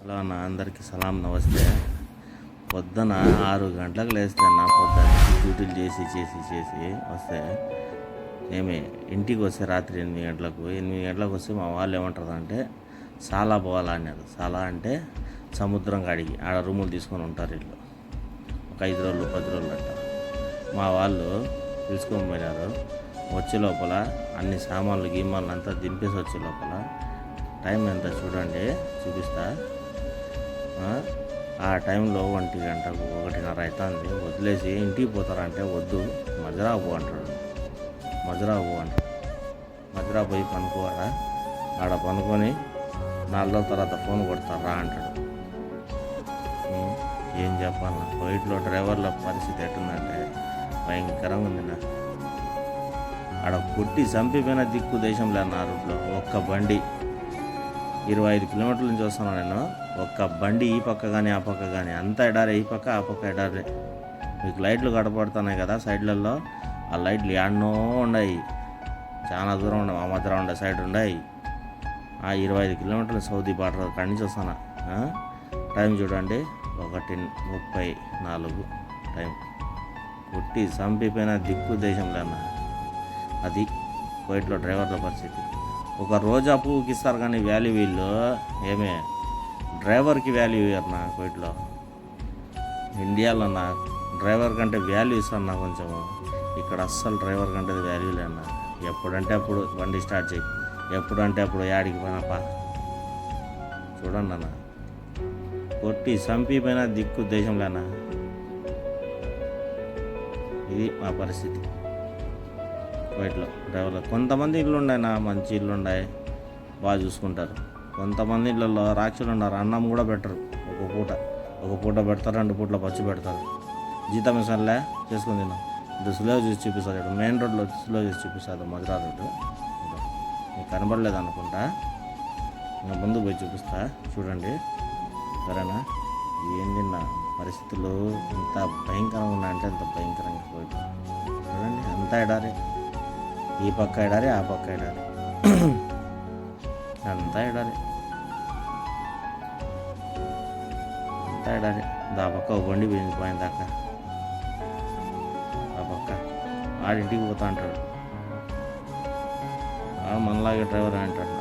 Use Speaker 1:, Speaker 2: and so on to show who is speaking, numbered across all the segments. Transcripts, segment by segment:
Speaker 1: Hello అన్న, అందరికీ సలాం నమస్తే. పొద్దున 6 గంటలకు లేస్తే అన్న, పొద్దున్న డ్యూటీలు చేసి వస్తే ఇంటికి వస్తే రాత్రి 8 గంటలకు వస్తే మా వాళ్ళు ఏమంటారు సాలా పోవాలా అన్నారు. సాలా అంటే సముద్రం కాడికి, ఆడ రూములు తీసుకొని ఉంటారు వీళ్ళు. ఒక 5 రోజులు 10 రోజులు అంట. మా వాళ్ళు పిలుచుకొని పోయినారు. వచ్చే లోపల అన్ని సామాన్లు గీమాన్లు అంతా దింపేసి వచ్చే లోపల టైం ఎంత చూడండి, చూపిస్తా. ఆ టైంలో 1 గంటకు 1:30 అవుతుంది. వదిలేసి ఇంటికి పోతారంటే వద్దు, మజరా పో అంటాడు. మజరా పోయి పనుకోవాలా. ఆడ పనుకొని 4 రోజుల తర్వాత ఫోన్ కొడతారా అంటాడు. ఏం చెప్పాలి, కోవిడ్లో డ్రైవర్ల పరిస్థితి ఎట్టుందంటే భయంకరంగా ఉంది. నా ఆడ కొట్టి చంపిపోయిన దిక్కు దేశంలో అన్న. రూట్లో ఒక్క బండి 25 కిలోమీటర్ల నుంచి వస్తున్నాను నేను. ఒక్క బండి ఈ పక్క కానీ ఆ పక్క కానీ అంతా ఎడారే, ఈ పక్క ఆ పక్క ఎడారే. మీకు లైట్లు కనపడుతున్నాయి కదా సైడ్లలో, ఆ లైట్లు ఎన్నో ఉన్నాయి, చాలా దూరం ఉన్నాయి. మా మధ్య ఉండే సైడ్ ఉన్నాయి. ఆ 25 కిలోమీటర్లు సౌదీ బార్డర్ కాడి నుంచి వస్తాను. టైం చూడండి 1:34 టైం. కొట్టి చంపిపోయిన దిక్కు దేశంలో అన్న. అది కోవిడ్లో డ్రైవర్ల పరిస్థితి. ఒక రోజా పువ్వుకి ఇస్తారు కానీ వాల్యూ వీళ్ళు డ్రైవర్కి వాల్యూ ఇవ్వరు నా కోవిడ్లో. ఇండియాలో నా డ్రైవర్ కంటే వాల్యూ ఇస్తాను నా కొంచెము. ఇక్కడ అస్సలు డ్రైవర్ కంటే వాల్యూ లేనా. ఎప్పుడంటే అప్పుడు బండి స్టార్ట్ చేయి, ఎప్పుడంటే అప్పుడు యాడికి పోయినాపా. చూడండి అన్న, కొట్టి చంపిపోయిన దిక్కు దేశంలోనా. ఇది మా పరిస్థితి కోవిడ్లో డ్రైవర్లు. కొంతమంది ఇల్లు ఉన్నాయన్నా, మంచి ఇల్లు ఉన్నాయి, బాగా చూసుకుంటారు. కొంతమంది ఇళ్ళల్లో రాక్షలు ఉన్నారు, అన్నం కూడా పెట్టరు. ఒక పూట పెడతారు, 2 పూటల పచ్చి పెడతారు. జీతం ఇస్తానులే చేసుకుని తిన్నాం. ఇది స్లో చేసి చూపిస్తారు. ఇక్కడ మెయిన్ రోడ్లో స్లో చేసి చూపిస్తారు, మధురా రోడ్డు. మీకు కనబడలేదు అనుకుంటా, ఇంకా ముందు పోయి చూపిస్తా, చూడండి సరేనా. ఏంది నా పరిస్థితులు ఇంత భయంకరంగా ఉన్నాయంటే అంత భయంకరంగా పోయి చూడండి. అంతా ఎడారి, ఈ పక్క ఎడారి ఆ పక్క ఎడారి, అంతా ఎడారి. దా పక్క ఒక బండి పోయింది దాకా. ఆ పక్క ఆడింటికి పోతా అంటాడు, మనలాగే డ్రైవర్ అంటాడు.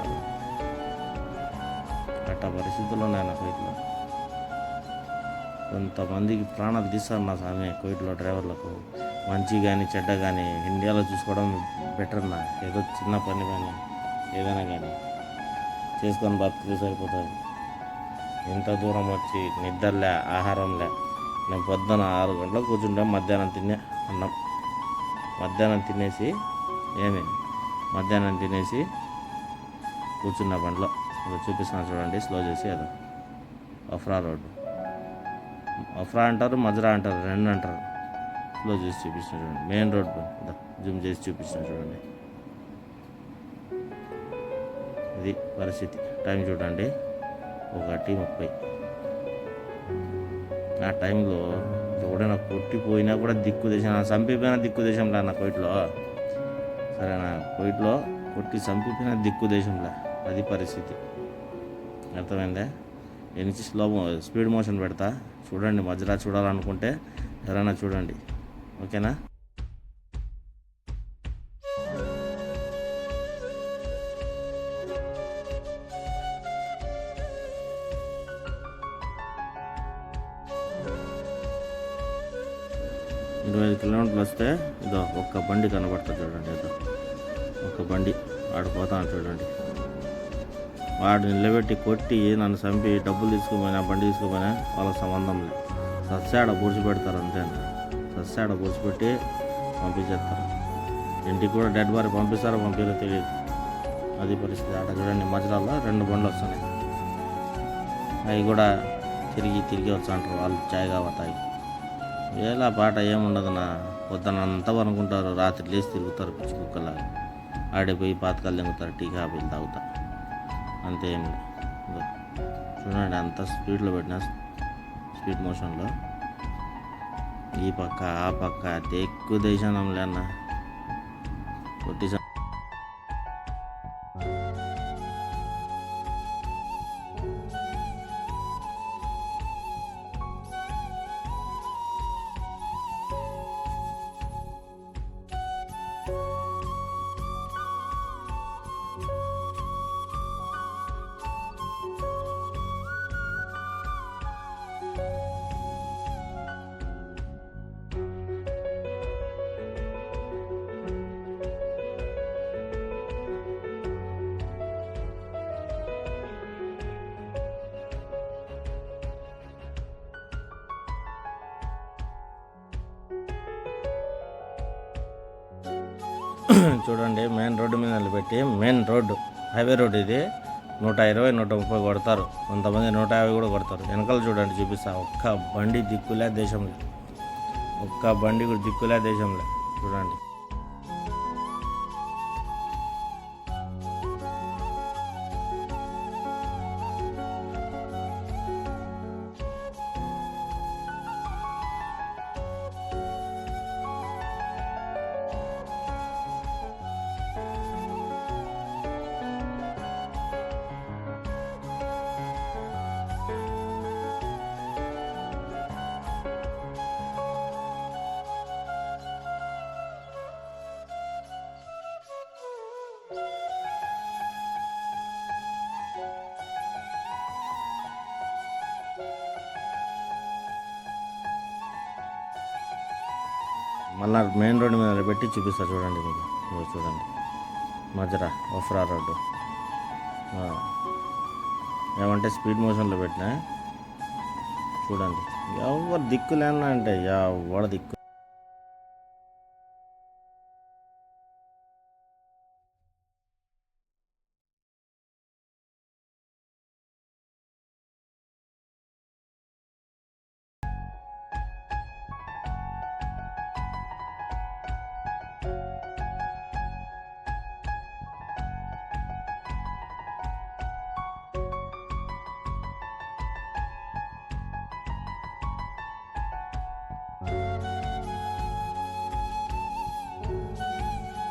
Speaker 1: అట్టా పరిస్థితులు ఉన్నాయి నా కోవిడ్లో. కొంతమందికి ప్రాణాలు తీస్తారు నా స్వామి కోవిడ్లో డ్రైవర్లకు. మంచి కానీ చెడ్డ కానీ ఇండియాలో చూసుకోవడం బెటర్ నా. ఏదో చిన్న పని కానీ ఏదైనా కానీ చేసుకొని బతుకు సరిపోతుంది. ఇంత దూరం వచ్చి నిద్రలే, ఆహారంలే. నేను పొద్దున 6 గంటలకు కూర్చుంటే మధ్యాహ్నం తినే అన్నం. మధ్యాహ్నం తినేసి కూర్చున్న బండిలో అది చూపిస్తున్నాను చూడండి, స్లో చేసి. అదో అఫ్రా రోడ్డు, అఫ్రా అంటారు, మజరా అంటారు, 2 అంటారు. స్లో చేసి చూపిస్తున్నా చూడండి, మెయిన్ రోడ్డు జూమ్ చేసి చూపిస్తున్నా చూడండి. ఇది పరిస్థితి. టైం చూడండి 1:30. ఆ టైంలో ఎవడైనా కొట్టిపోయినా కూడా దిక్కు దేశం, చంపిపోయిన దిక్కు దేశంలో అన్న కోవిడ్లో. సరేనా, కోవిడ్లో కొట్టి చంపిపోయిన దిక్కు దేశంలో. అది పరిస్థితి, అర్థమైందా. నేను స్పీడ్ మోషన్ పెడతా చూడండి. మధ్యలో చూడాలనుకుంటే ఎవరైనా చూడండి, ఓకేనా. ఇరవై 25 కిలోమీటర్లు వస్తే ఇదో ఒక్క బండి కనబడుతుంది చూడండి. ఏదో ఒక బండి ఆడిపోతాను చూడండి. వాడు నిలబెట్టి కొట్టి నన్ను చంపి డబ్బులు తీసుకుపోయినా, బండి తీసుకుపోయినా వాళ్ళకి సంబంధం లేదు. సస్యాడ పూడ్చిపెడతారు అంతే. సస్యాడ పూడ్చిపెట్టి పంపించేస్తారు. ఇంటికి కూడా డెడ్ బాడీ పంపిస్తారో పంపిరో తెలియదు. అది పరిస్థితి. ఆట చూడండి, మధ్యలో 2 బండ్లు వస్తున్నాయి. అవి కూడా తిరిగి వచ్చా అంటారు వాళ్ళు. చాయ్ కావతాయి వేళ పాట ఏముండదు నా. పొద్దున అంతా అనుకుంటారు, రాత్రి లేచి తిరుగుతారు పిచ్చి కుక్కలాగా. ఆడిపోయి పాతకాలు తింగుతారు, టీ కాఫీలు తాగుతా అంతే. ఏం లేదు చూడండి, అంత స్పీడ్లో పెట్టిన, స్పీడ్ మోషన్లో. ఈ పక్క ఆ పక్క ఎక్కువ దేశానంలే అన్న. కొట్టి చూడండి మెయిన్ రోడ్డు మీద నిలబెట్టి, మెయిన్ రోడ్డు హైవే రోడ్డు ఇది 120 130 కొడతారు, కొంతమంది 150 కూడా కొడతారు. వెనకాల చూడండి చూపిస్తా, ఒక్క బండి దిక్కులే దేశంలో, ఒక్క బండి కూడా దిక్కులే దేశంలో. చూడండి మళ్ళీ మెయిన్ రోడ్డు మీద పెట్టి చూపిస్తా చూడండి మీకు. చూడండి మజరా వఫ్రా రోడ్డు, ఏమంటే స్పీడ్ మోషన్లో పెట్టినా చూడండి. ఎవరు దిక్కులేనా అంటే ఎవడ దిక్కు.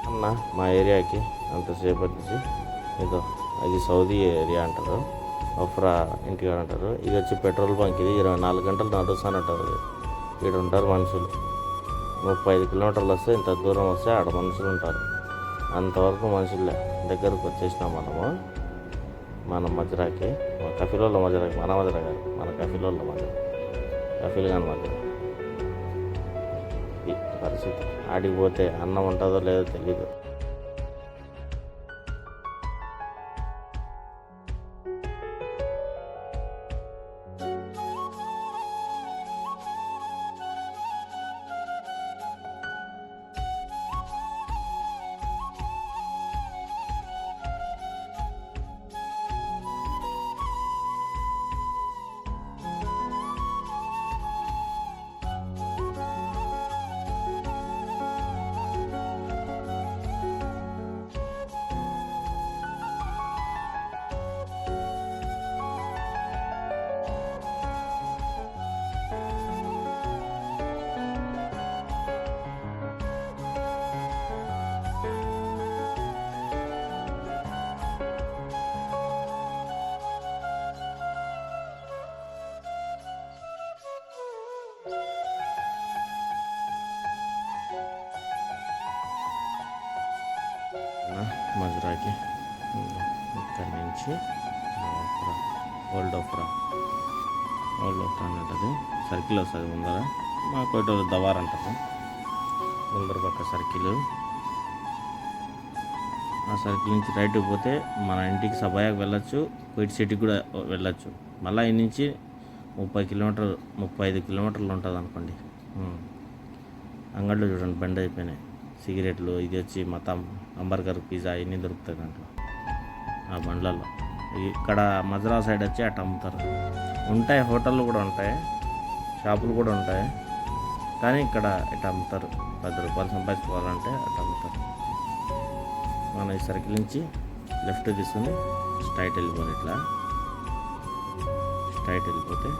Speaker 1: అన్న మా ఏరియాకి అంతసేపు వచ్చి ఇదో అది సౌదీ ఏరియా అంటారు, వఫ్రా ఇంటికాడ అంటారు. ఇది వచ్చి పెట్రోల్ బంక్. ఇది 24 గంటలు నడుస్తానంటారు. ఇక్కడ ఉంటారు మనుషులు. 35 కిలోమీటర్లు వస్తే, ఇంత దూరం వస్తే ఆడ మనుషులు ఉంటారు. అంతవరకు మనుషులే. దగ్గరకు వచ్చేసినాం మనము మన మజరాకి, మన కఫీలోళ్ళ మజరాకి. మన మజరా కాదు, మన కఫీలోళ్ళ మజరా, కఫీల్ కానీ మజరా. ఈ పరిస్థితి. ఆడికి పోతే అన్నం ఉంటుందో లేదో తెలీదు. మజరాకి ఇక్కడి నుంచి ఓల్డ్ వఫ్రా అని ఉంటుంది. సర్కిల్ వస్తుంది ముందర. మా కోటలో దవార్ అంటారు ముందర పక్క సర్కిల్. ఆ సర్కిల్ నుంచి రైట్కి పోతే మన ఇంటికి సబాయాకి వెళ్ళొచ్చు, కోయిట్ సిటీకి కూడా వెళ్ళొచ్చు. మళ్ళీ ఈ నుంచి 35 కిలోమీటర్లు ఉంటుంది అనుకోండి. అంగడిలో చూడండి బండి అయిపోయినాయి, సిగరెట్లు. ఇది వచ్చి మొత్తం అంబర్గర్, పిజ్జా ఇవన్నీ దొరుకుతాయి దాంట్లో, ఆ బండ్లలో. ఇక్కడ మజరా సైడ్ వచ్చి అట్ట అమ్ముతారు. ఉంటాయి, హోటళ్ళు కూడా ఉంటాయి, షాపులు కూడా ఉంటాయి. కానీ ఇక్కడ ఇట్లా అమ్ముతారు. 10 రూపాయలు సంపాదించుకోవాలంటే అట్లా అమ్ముతారు. మనం ఈ సర్కిల్ నుంచి లెఫ్ట్ తీసుకుని స్ట్రైట్ వెళ్ళిపోవాలి. ఇట్లా స్ట్రైట్ వెళ్ళిపోతే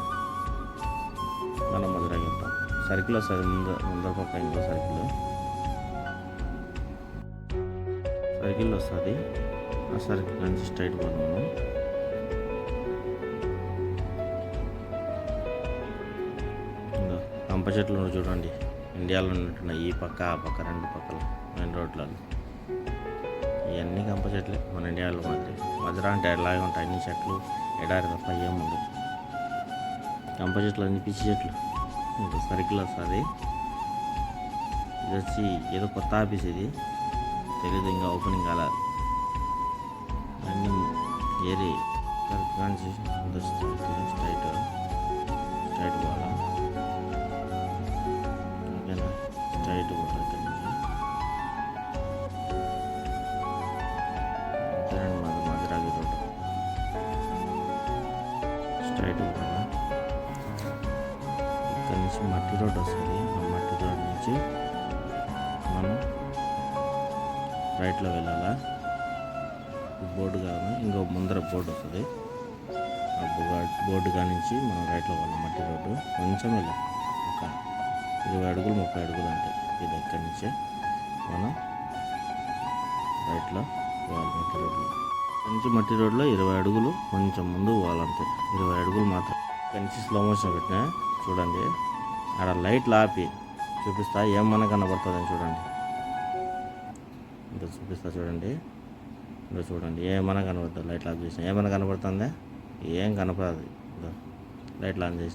Speaker 1: మనం మధురాకి వెళ్తాం. సర్కిల్ వస్తుంది ముందర పక్క. ఇంకో సర్కిల్ వస్తుంది. ఆ సర్కిల్ నుంచి స్ట్రైట్ పోతాము. ఇంకా కంప చెట్లు చూడండి, ఇండియాలో ఉన్నట్టున్నాయి. ఈ పక్క ఆ పక్క 2 పక్కలు మెయిన్ రోడ్లలో ఇవన్నీ కంప చెట్లే మన ఇండియాలో మాదిరి. మధుర అంటే ఎలాగే ఉంటాయి, అన్ని చెట్లు ఎడారి తప్ప ఏముండదు. కంప చెట్లు అన్ని పిచ్చి చెట్లు. ఇంకా సర్కిల్ వస్తుంది. ఇది వచ్చి ఏదో కొత్త ఆఫీస్, ఇది తెలీదు, ఇంకా ఓపెనింగ్ కాలేదు. అన్నీ ఏరి సర్కిల్ స్ట్రైట్ పోవాలా. ఓకేనా, స్ట్రైట్ పోవాలి. ఇక్కడి నుంచి రైట్ పోతాను. ఇక్కడ నుంచి మట్టి రోడ్ వస్తుంది. ఆ మట్టి రోడ్ నుంచి మనం రైట్లో వెళ్ళాలా. బోర్డు కాదు, ఇంకో ముందర బోర్డు వస్తుంది. ఆ బోర్డు కానించి మనం రైట్లో వెళ్ళాం. మట్టి రోడ్డు కొంచెం వెళ్ళాం, ఒక 20 అడుగులు 30 అడుగులు అంటే. ఇది ఇక్కడి నుంచే మనం రైట్లో పోవాలి. మట్టి రోడ్లో కొంచెం మట్టి రోడ్లో 20 అడుగులు కొంచెం ముందు పోవాలంతే. 20 అడుగులు మాత్రం. ఇక్కడి నుంచి స్లో మోషన్ పెట్టినా చూడండి. ఆడ లైట్లు ఆపి చూపిస్తా, ఏమన్నా కనబడుతుందని చూడండి. ఇంకా చూపిస్తా చూడండి. ఇంకా చూడండి, ఏమన్నా కనబడుతుంది. లైట్లు ఆఫ్ చేసిన ఏమన్నా కనబడుతుందా? ఏం కనపడదు. లైట్లు ఆన్ చేసి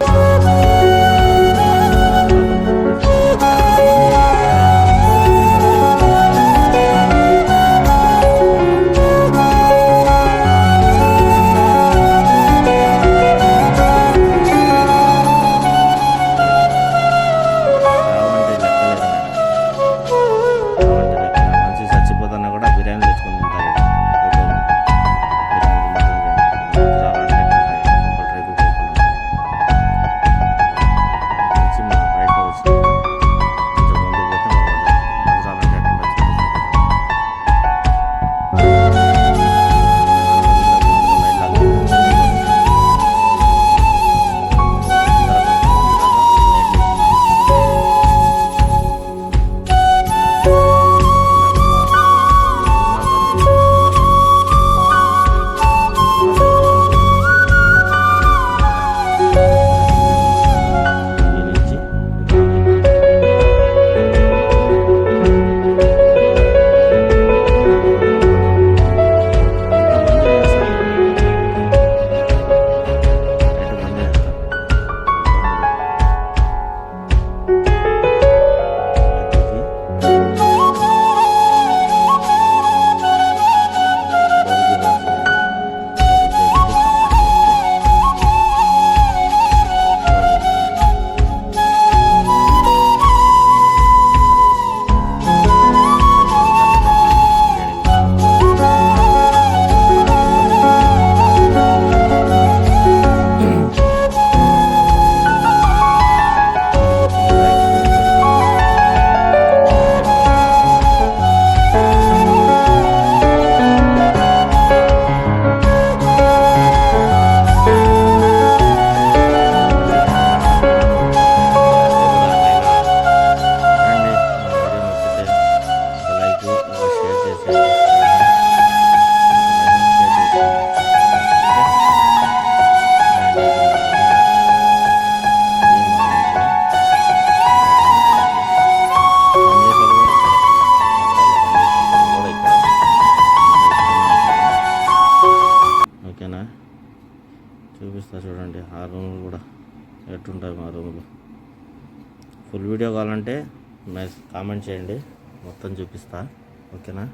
Speaker 1: చూపిస్తా చూడండి. ఆ రూమ్లు కూడా ఎట్టుంటాయి మా రూమ్లో. ఫుల్ వీడియో కావాలంటే కామెంట్ చేయండి, మొత్తం చూపిస్తా. ఓకేనా?